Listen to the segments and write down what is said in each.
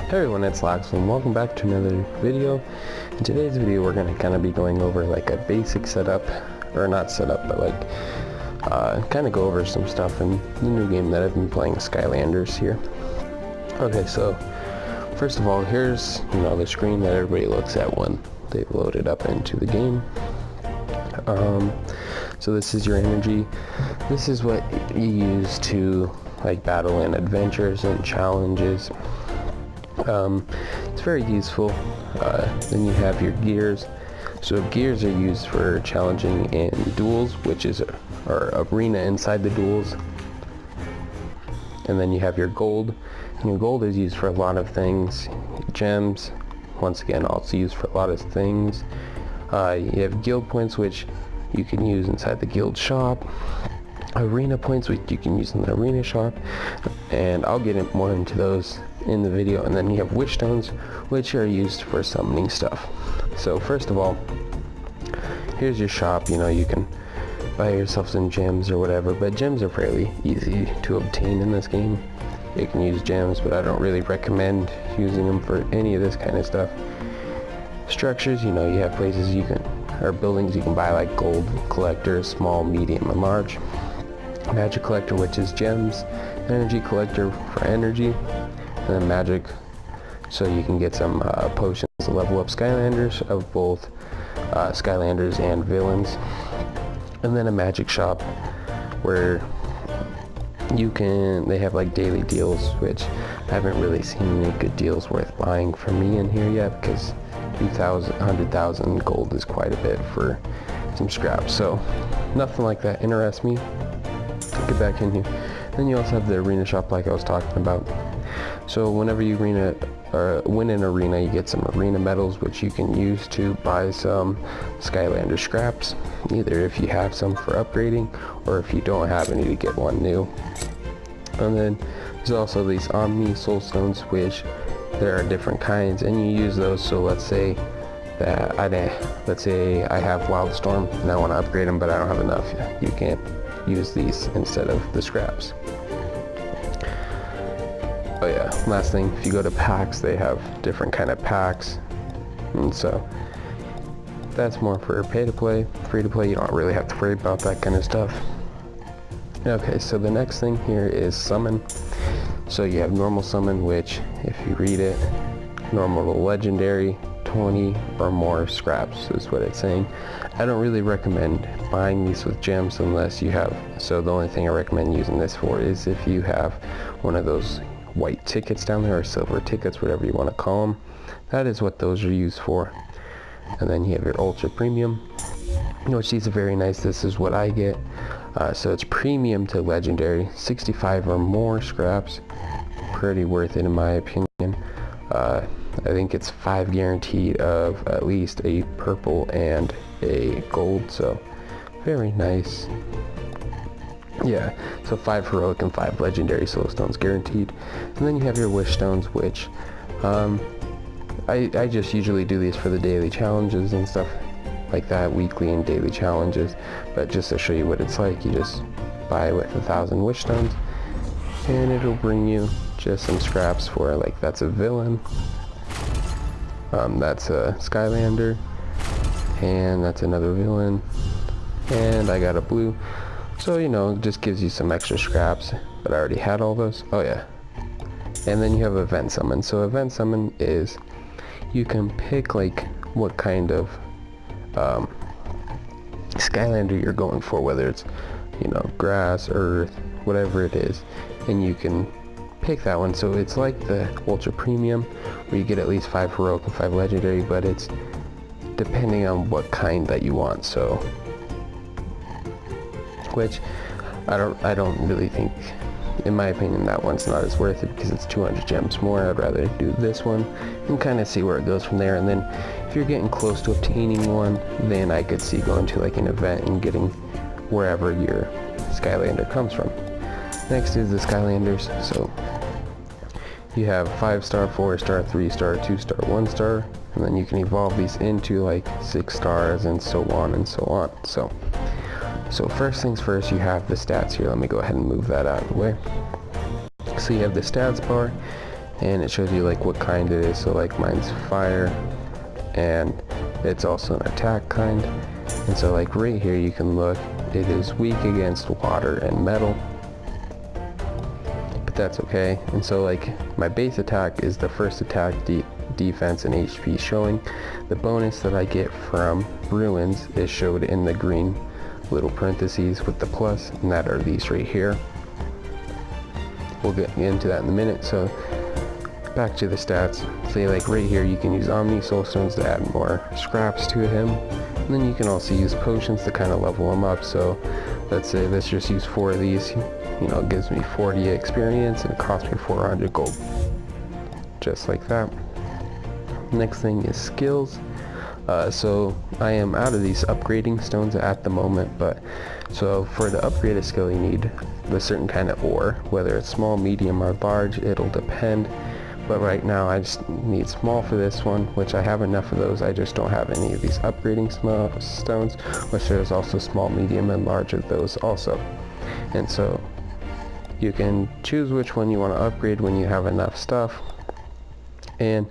Hey everyone, it's Lax and welcome back to another video. In today's video we're going to kind of be going over like a basic setup, or not setup, but like kind of go over some stuff in the new game that I've been playing, Skylanders here. Okay, so first of all, here's the screen that everybody looks at when they've loaded up into the game. So this is your energy. This is what you use to like battle in adventures and challenges. It's very useful. Then you have your gears. So gears are used for challenging in duels, which is or arena inside the duels. And then you have your gold. And your gold is used for a lot of things. Gems, once again, also used for a lot of things. You have guild points, which you can use inside the guild shop. Arena points, which you can use in the arena shop, and I'll get more into those in the video. And then you have wish stones, which are used for summoning stuff. So first of all, here's your shop. You can buy yourself some gems or whatever, but gems are fairly easy to obtain in this game. You can use gems, but I don't really recommend using them for any of this kind of stuff. Structures, you have places or buildings you can buy, like gold collector, small, medium, and large. Magic collector, which is gems. Energy collector for energy. And then magic, so you can get some potions to level up Skylanders of both Skylanders and villains. And then a magic shop where they have like daily deals, which I haven't really seen any good deals worth buying for me in here yet, because 100,000 gold is quite a bit for some scraps, so nothing like that interests me. Get back in here. Then you also have the arena shop, like I was talking about. So whenever you win an arena, you get some arena medals, which you can use to buy some Skylander scraps, either if you have some for upgrading, or if you don't have any, to get one new. And then there's also these Omni Soul Stones, which there are different kinds, and you use those. So let's say I have Wildstorm and I want to upgrade them, but I don't have enough. You can't use these instead of the scraps. Oh yeah, last thing, if you go to packs, they have different kind of packs, and so that's more for pay to play. Free to play, you don't really have to worry about that kind of stuff. Okay, so the next thing here is summon. So you have normal summon, which if you read it, normal to legendary, 20 or more scraps is what it's saying. I don't really recommend buying these with gems unless you have, so the only thing I recommend using this for is if you have one of those white tickets down there, or silver tickets, whatever you want to call them. That is what those are used for. And then you have your ultra premium, which these are very nice. This is what I get. So it's premium to legendary, 65 or more scraps. Pretty worth it in my opinion. I think it's 5 guaranteed of at least a purple and a gold, so very nice. Yeah, so 5 heroic and 5 legendary soul stones guaranteed. And then you have your wish stones, which I just usually do these for the daily challenges and stuff like that, weekly and daily challenges. But just to show you what it's like, you just buy with 1,000 wish stones, and it'll bring you just some scraps for, like, that's a villain, that's a Skylander, and that's another villain, and I got a blue. So it just gives you some extra scraps, but I already had all those. Oh yeah. And then you have event summon. So event summon is, you can pick like what kind of Skylander you're going for, whether it's grass, earth, whatever it is, and you can pick that one. So it's like the ultra premium, where you get at least 5 heroic and 5 legendary, but it's depending on what kind that you want. So, which I don't really think, in my opinion, that one's not as worth it, because it's 200 gems more. I'd rather do this one and kind of see where it goes from there. And then if you're getting close to obtaining one, then I could see going to like an event and getting wherever your Skylander comes from. Next is the Skylanders. So you have 5-star, 4-star, 3-star, 2-star, 1-star, and then you can evolve these into like 6 stars and so on and so on. So first things first, you have the stats here. Let me go ahead and move that out of the way. So you have the stats bar, and it shows you like what kind it is. So like mine's fire, and it's also an attack kind. And so like right here you can look, it is weak against water and metal, but that's okay. And so like my base attack is the first attack, defense, and HP showing. The bonus that I get from ruins is showed in the green little parentheses with the plus, and that are these right here. We'll get into that in a minute. So back to the stats. Say like right here you can use Omni Soul Stones to add more scraps to him, and then you can also use potions to kind of level him up. So let's say let's just use 4 of these. You know, it gives me 40 experience and it costs me 400 gold, just like that. Next thing is skills. So I am out of these upgrading stones at the moment, but so for the upgraded skill you need a certain kind of ore, whether it's small, medium, or large, it'll depend. But right now I just need small for this one, which I have enough of those. I just don't have any of these upgrading stones, which there's also small, medium, and large of those also. And so you can choose which one you want to upgrade when you have enough stuff. And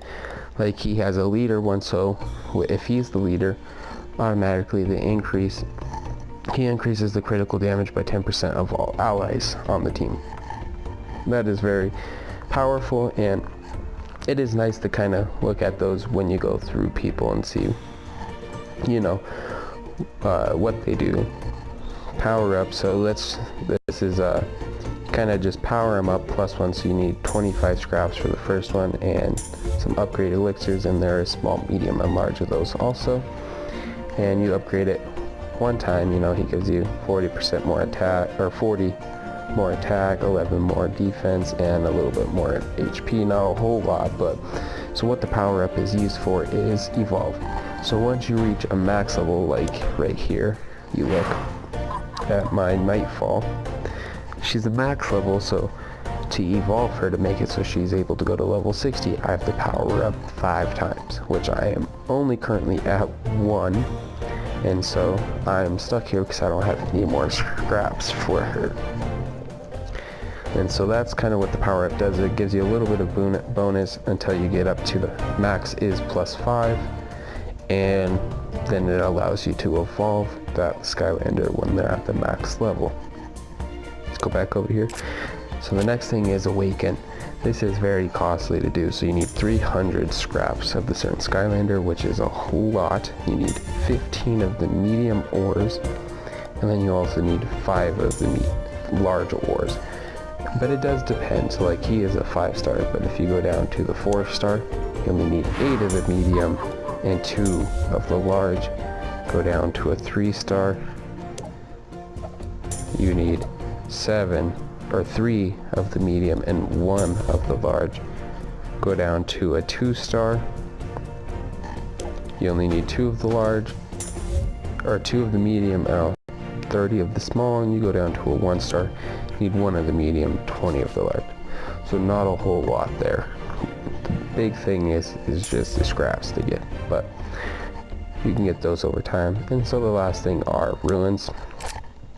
like he has a leader one, so if he's the leader, automatically he increases the critical damage by 10% of all allies on the team. That is very powerful, and it is nice to kind of look at those when you go through people and see, you know, what they do. Power up. So this is kind of just power them up +1, so you need 25 scraps for the first one and some upgrade elixirs, and there is small, medium, and large of those also. And you upgrade it one time, you know, he gives you 40% more attack, or 40 more attack, 11 more defense, and a little bit more HP. Not a whole lot, but so what the power up is used for is evolve. So once you reach a max level, like right here, you look at my Nightfall, she's a max level, so to evolve her to make it so she's able to go to level 60, I have to power her up 5 times, which I am only currently at 1, and so I'm stuck here because I don't have any more scraps for her. And so that's kind of what the power up does. It gives you a little bit of bonus until you get up to the max is +5, and then it allows you to evolve that Skylander when they're at the max level. Let's go back over here. So the next thing is Awaken. This is very costly to do, so you need 300 scraps of the certain Skylander, which is a whole lot. You need 15 of the medium ores, and then you also need 5 of the large ores. But it does depend. So like he is a 5-star, but if you go down to the 4-star, you only need 8 of the medium and 2 of the large. Go down to a 3-star, you need 3 of the medium and 1 of the large. Go down to a 2-star, you only need 2 of the large, or 2 of the medium, 30 of the small, and you go down to a 1-star, you need 1 of the medium, 20 of the large. So not a whole lot there. The big thing is just the scraps to get, but you can get those over time. And so the last thing are ruins.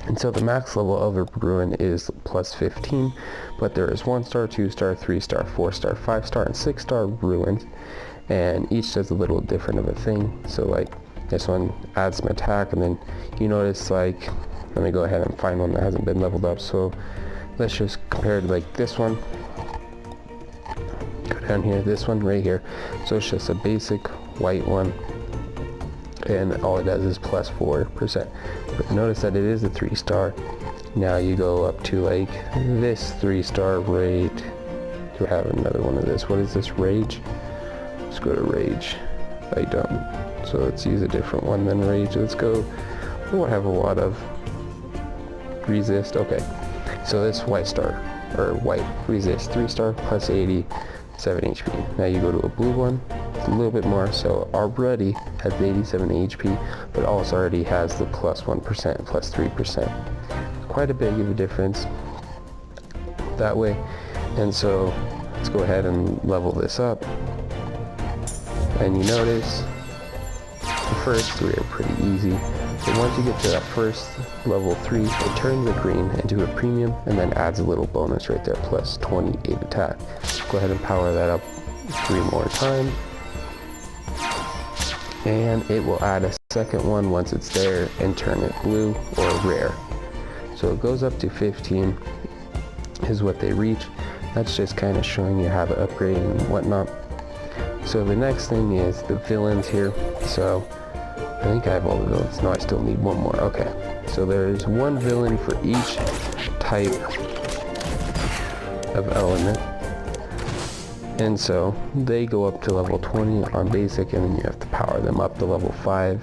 And so the max level of a ruin is +15, but there is 1-star, 2-star, 3-star, 4-star, 5-star, and 6-star ruins, and each does a little different of a thing. So like this one adds some attack, and then you notice, like, let me go ahead and find one that hasn't been leveled up. So let's just compare to like this one. Go down here, this one right here. So it's just a basic white one, and all it does is +4%. But notice that it is a 3-star. Now you go up to like this 3-star rate. Do I have another one of this? What is this? Rage? Let's go to Rage. I don't. So let's use a different one than Rage. Let's go. Oh, I have a lot of Resist. Okay. So this white star, or white Resist 3-star +80, 7 HP. Now you go to a blue one. A little bit more, so already has 87 HP, but also already has the +1% and +3%. Quite a big of a difference that way. And so let's go ahead and level this up, and you notice the first 3 are pretty easy. So once you get to that first level 3, it turns the green into a premium and then adds a little bonus right there, plus 28 attack. Go ahead and power that up 3 more times. And it will add a second one once it's there and turn it blue or rare. So it goes up to 15 is what they reach. That's just kind of showing you how to upgrade and whatnot. So the next thing is the villains here. So I think I have all the villains. No, I still need one more. Okay. So there's one villain for each type of element. And so they go up to level 20 on basic, and then you have to power them up to level 5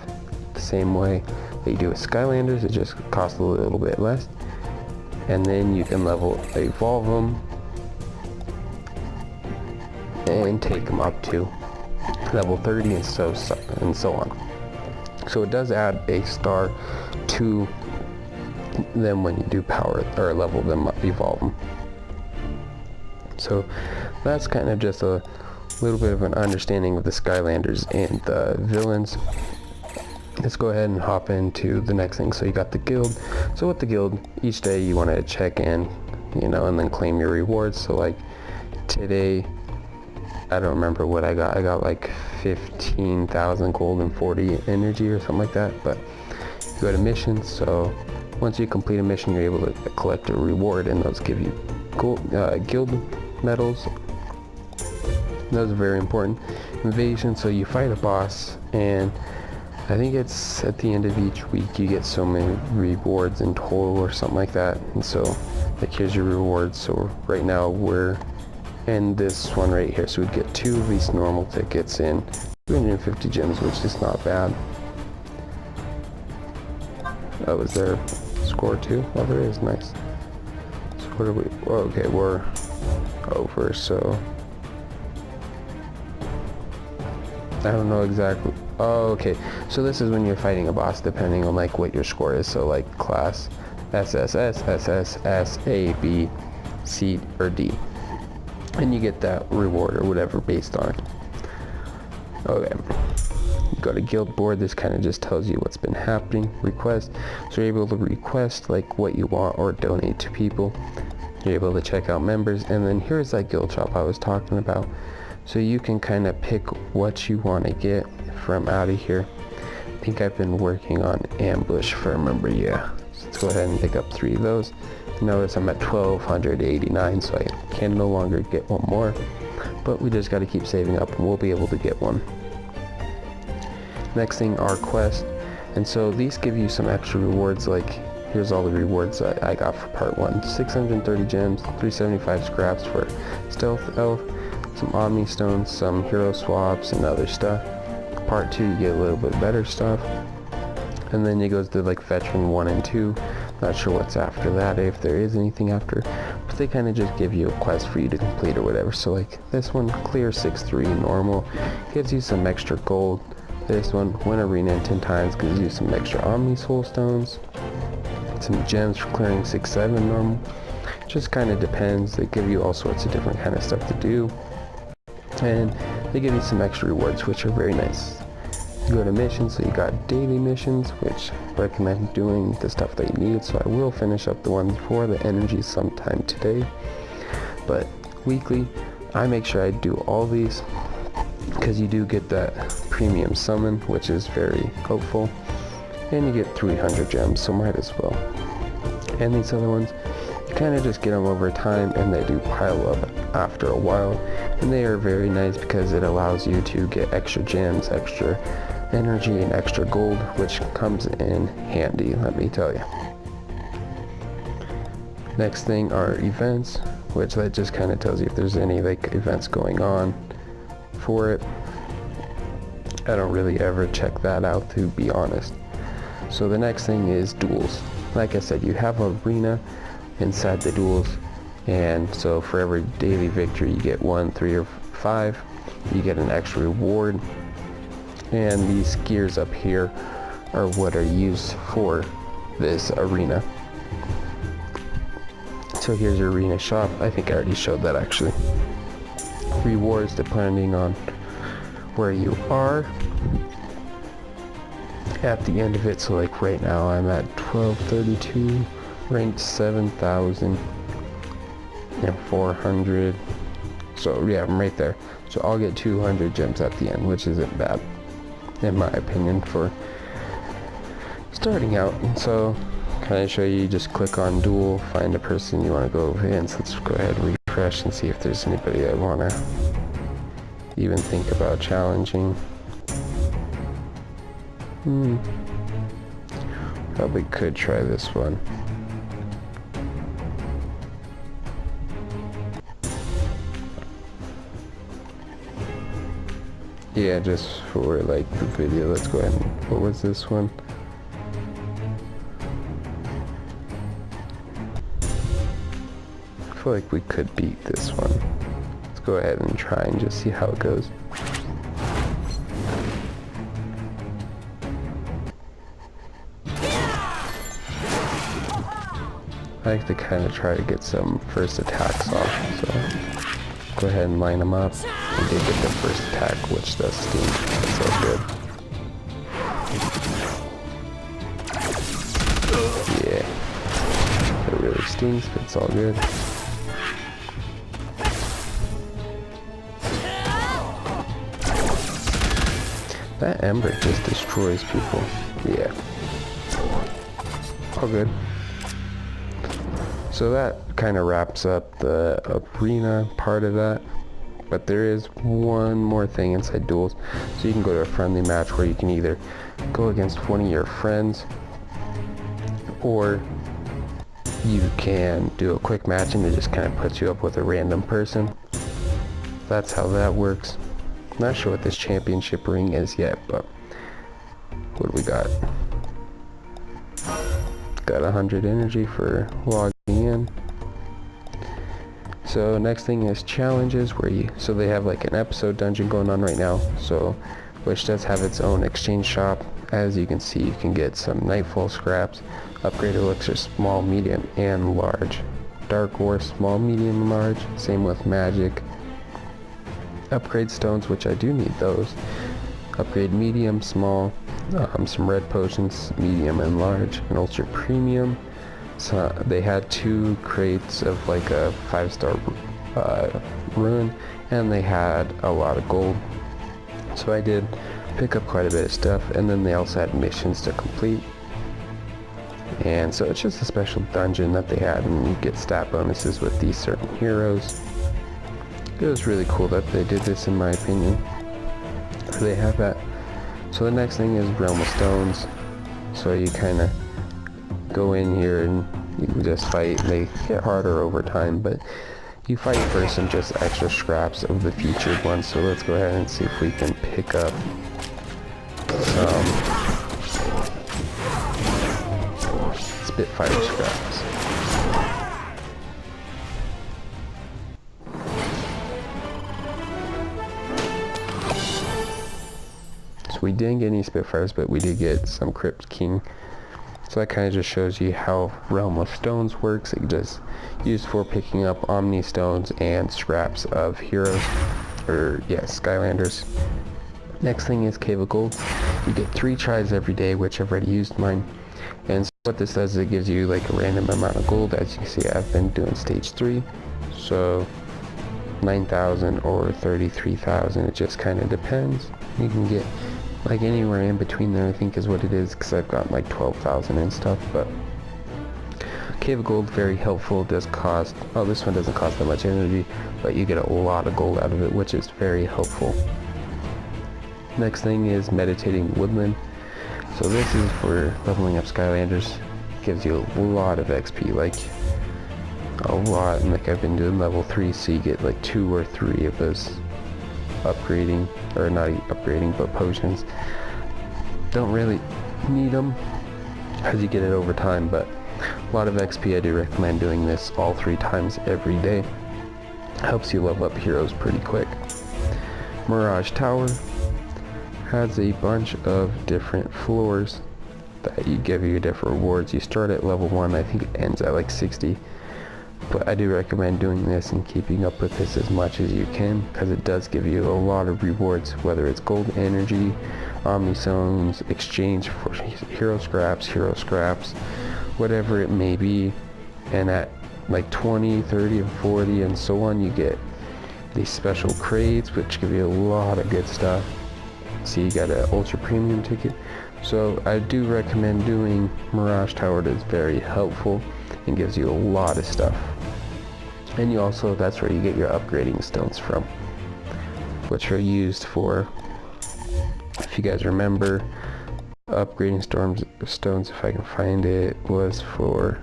the same way that you do with Skylanders. It just costs a little bit less. And then you can evolve them and take them up to level 30 and so on. So it does add a star to them when you do power or level them up, evolve them. So that's kind of just a little bit of an understanding of the Skylanders and the villains. Let's go ahead and hop into the next thing. So you got the guild. So with the guild, each day you want to check in, and then claim your rewards. So like today, I don't remember what I got. I got like 15,000 gold and 40 energy or something like that. But you go to missions. So once you complete a mission, you're able to collect a reward, and those give you guild medals. Those are very important. Invasion. So you fight a boss, and I think it's at the end of each week you get so many rewards in total or something like that. And so like here's your rewards. So right now we're in this one right here, so we'd get 2 of these normal tickets and 250 gems, which is not bad. Oh, is there a score too? Oh, there is. Nice. So what are we? Oh, okay, we're over. So I don't know exactly. Oh, okay. So this is when you're fighting a boss, depending on like what your score is. So like class SSS, SSS, A, B, C, or D. And you get that reward or whatever based on it. Okay. You go to guild board. This kind of just tells you what's been happening. Request. So you're able to request like what you want or donate to people. You're able to check out members. And then here's that guild shop I was talking about. So you can kind of pick what you want to get from out of here. I think I've been working on ambush if I remember. Yeah. So let's go ahead and pick up 3 of those. Notice I'm at 1289, so I can no longer get one more, but we just got to keep saving up and we'll be able to get one. Next thing are quests, and so these give you some extra rewards. Like here's all the rewards that I got for part 1. 630 gems, 375 scraps for stealth elf, some omni stones, some hero swaps, and other stuff. Part 2 you get a little bit better stuff, and then it goes to like veteran 1 and 2. Not sure what's after that, if there is anything after, but they kind of just give you a quest for you to complete or whatever. So like this one, clear 6-3 normal, gives you some extra gold. This one, win arena 10 times, gives you some extra omni soul stones, some gems for clearing 6-7 normal. Just kind of depends. They give you all sorts of different kind of stuff to do, and they give you some extra rewards, which are very nice. You go to missions, so you got daily missions, which I recommend doing the stuff that you need. So I will finish up the ones for the energy sometime today, but weekly I make sure I do all these, because you do get that premium summon, which is very helpful, and you get 300 gems, so might as well. And these other ones, you kind of just get them over time, and they do pile up after a while, and they are very nice because it allows you to get extra gems, extra energy, and extra gold, which comes in handy, let me tell you. Next thing are events, which that just kind of tells you if there's any like events going on for it. I don't really ever check that out, to be honest. So the next thing is duels. Like I said, you have an arena inside the duels, and so for every daily victory you get 1, 3, or 5, you get an extra reward. And these gears up here are what are used for this arena. So here's your arena shop. I think I already showed that actually. Rewards depending on where you are. at the end of it. So like right now I'm at 1232, ranked 7,400. So yeah, I'm right there. So I'll get 200 gems at the end, which isn't bad in my opinion for starting out. And so can I show you, just click on duel, find a person you want to go against. Let's go ahead and refresh and see if there's anybody I want to even think about challenging. Probably could try this one. Yeah, just for like the video, let's go ahead and, what was this one? I feel like we could beat this one. Let's go ahead and try and just see how it goes. I like to kind of try to get some first attacks off, so go ahead and line them up. We did get the first attack, which does sting. That's so good. Yeah. It really stings, but it's all good. That ember just destroys people. Yeah. All good. So that kind of wraps up the arena part of that. But there is one more thing inside duels. So you can go to a friendly match where you can either go against one of your friends, or you can do a quick match and it just kind of puts you up with a random person. That's how that works. Not sure what this championship ring is yet, but what do we got? Got 100 energy for logging in. So next thing is challenges, where so they have like an episode dungeon going on right now, so which does have its own exchange shop. As you can see, you can get some nightfall scraps, upgrade elixir small, medium, and large, dark ore small, medium, large, same with magic, upgrade stones, which I do need those, upgrade medium, small, some red potions, medium and large, and ultra premium. So they had 2 crates of like a 5-star rune, and they had a lot of gold, so I did pick up quite a bit of stuff. And then they also had missions to complete, and so it's just a special dungeon that they had, and you get stat bonuses with these certain heroes. It was really cool that they did this, in my opinion. So they have that. So the next thing is Realm of Stones. So you kind of go in here and you can just fight. They get harder over time, but you fight for some just extra scraps of the featured ones. So let's go ahead and see if we can pick up some Spitfire scraps. So we didn't get any Spitfires, but we did get some Crypt King. So that kind of just shows you how Realm of Stones works. It just used for picking up Omni Stones and scraps of heroes, or yeah, Skylanders. Next thing is Cave of Gold. You get 3 tries every day, which I've already used mine. And so what this does is it gives you like a random amount of gold. As you can see, I've been doing stage 3. So 9,000 or 33,000, it just kind of depends. You can get like anywhere in between there, I think is what it is, because I've got like 12,000 and stuff. But Cave of Gold, very helpful. Does cost, oh, this one doesn't cost that much energy, but you get a lot of gold out of it, which is very helpful. Next thing is Meditating Woodland. So this is for leveling up Skylanders. Gives you a lot of XP, like a lot. And like I've been doing level 3, so you get like 2 or 3 of those upgrading, or not upgrading, but potions. Don't really need them as you get it over time, but a lot of XP. I do recommend doing this all 3 times every day. Helps you level up heroes pretty quick. Mirage Tower has a bunch of different floors that you give you different rewards. You start at level 1, I think it ends at like 60, But I do recommend doing this and keeping up with this as much as you can, because it does give you a lot of rewards, whether it's gold energy, omnisones, exchange for hero scraps, whatever it may be. And at like 20, 30, and 40 and so on, you get these special crates which give you a lot of good stuff. See, you got an ultra premium ticket. So I do recommend doing Mirage Tower. It is very helpful and gives you a lot of stuff. And you also, that's where you get your upgrading stones from, which are used for, if you guys remember, upgrading stones, if I can find it, was for,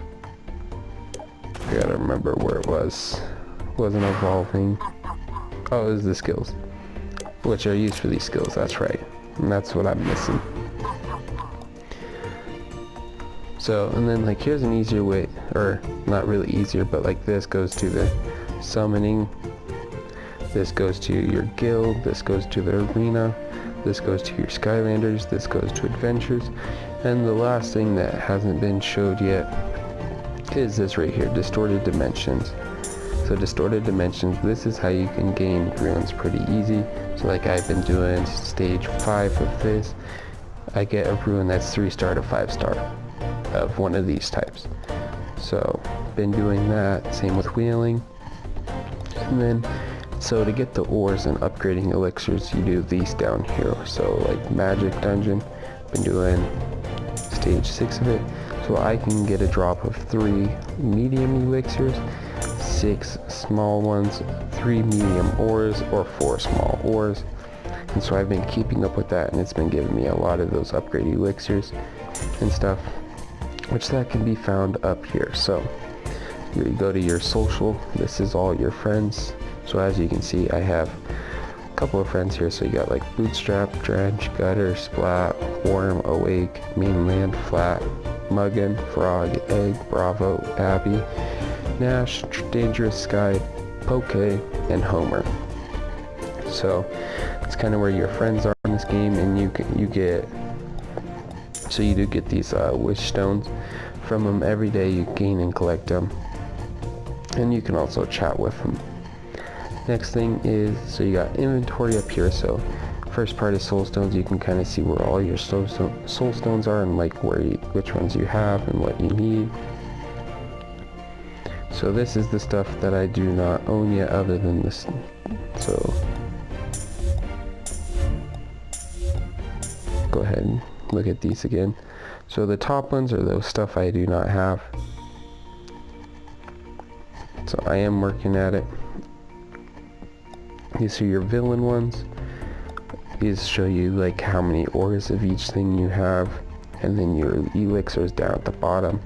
I gotta remember where it was. Wasn't evolving. Oh, it was the skills, which are used for these skills. That's right, and that's what I'm missing. So, and then like here's an easier way, or not really easier, but like this goes to the summoning, this goes to your guild, this goes to the arena, this goes to your Skylanders, this goes to adventures, and the last thing that hasn't been showed yet is this right here, distorted dimensions. So distorted dimensions, this is how you can gain runes pretty easy. So like I've been doing stage 5 of this, I get a rune that's 3-star to 5-star of one of these types. So been doing that, same with wheeling. And then so to get the ores and upgrading elixirs, you do these down here. So like magic dungeon, been doing stage 6 of it. So I can get a drop of 3 medium elixirs, 6 small ones, 3 medium ores, or 4 small ores. And so I've been keeping up with that, and it's been giving me a lot of those upgrade elixirs and stuff, which that can be found up here. So you go to your social, this is all your friends. So as you can see, I have a couple of friends here. So you got like Bootstrap, Drench, Gutter, Splat, Worm, Awake, Mainland, Flat, Muggin, Frog, Egg, Bravo, Abby, Nash, Dangerous Sky, Poke, and Homer. So it's kind of where your friends are in this game, and you get, so you do get these wish stones from them every day. You gain and collect them, and you can also chat with them. Next thing is, so you got inventory up here. So first part is soul stones. You can kind of see where all your soul stones are, and like which ones you have and what you need. So this is the stuff that I do not own yet, other than this. So go ahead and look at these again. So the top ones are those stuff I do not have. So I am working at it. These are your villain ones. These show you like how many ores of each thing you have, and then your elixirs down at the bottom.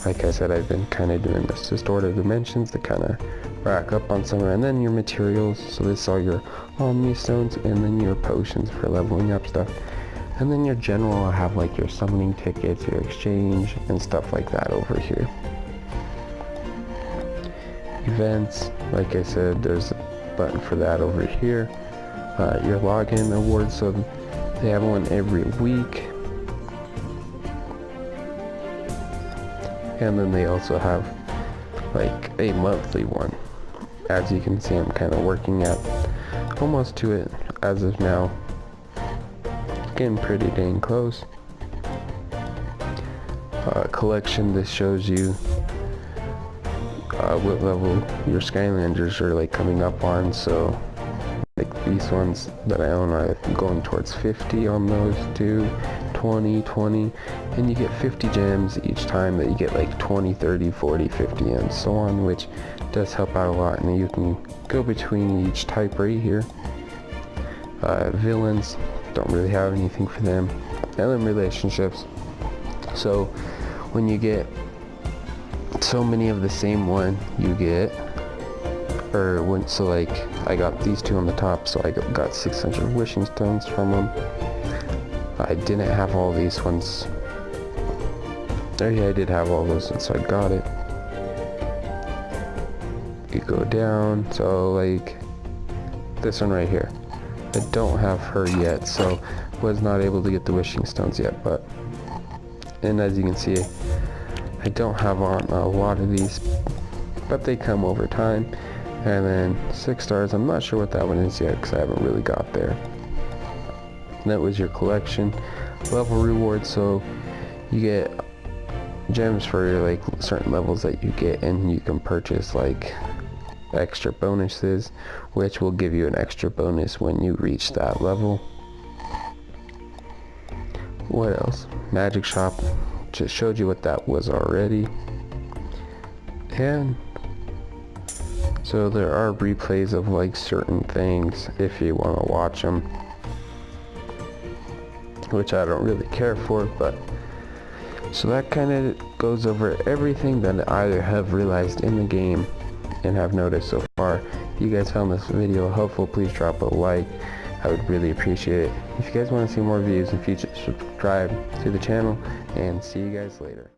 Like I said, I've been kind of doing this distorted dimensions to kind of rack up on some, and then your materials. So this is all your omni stones, and then your potions for leveling up stuff. And then your general, I have like your summoning tickets, your exchange, and stuff like that over here. Events, like I said, there's a button for that over here. Your login awards, so they have one every week. And then they also have like a monthly one. As you can see, I'm kind of working at almost to it as of now. Getting pretty dang close. Collection, this shows you what level your Skylanders are like coming up on. So like these ones that I own are going towards 50 on those too, 20, and you get 50 gems each time that you get like 20, 30, 40, 50, and so on, which does help out a lot. And you can go between each type right here. Villains, don't really have anything for them. And then relationships, so when you get so many of the same one, you get, or when, so like I got these two on the top, so I got 600 wishing stones from them. I didn't have all these ones. Oh yeah, I did have all those ones, so I got it. You go down, so like this one right here, I don't have her yet, so was not able to get the wishing stones yet. But, and as you can see, I don't have on a lot of these but they come over time. And then 6 stars, I'm not sure what that one is yet because I haven't really got there. And that was your collection. Level rewards, so you get gems for like certain levels that you get, and you can purchase like extra bonuses, which will give you an extra bonus when you reach that level. What else? Magic shop, just showed you what that was already. And so there are replays of like certain things if you want to watch them, which I don't really care for, but so that kind of goes over everything that I have realized in the game and have noticed so far. If you guys found this video helpful, please drop a like. I would really appreciate it. If you guys want to see more videos in the future, subscribe to the channel, and see you guys later.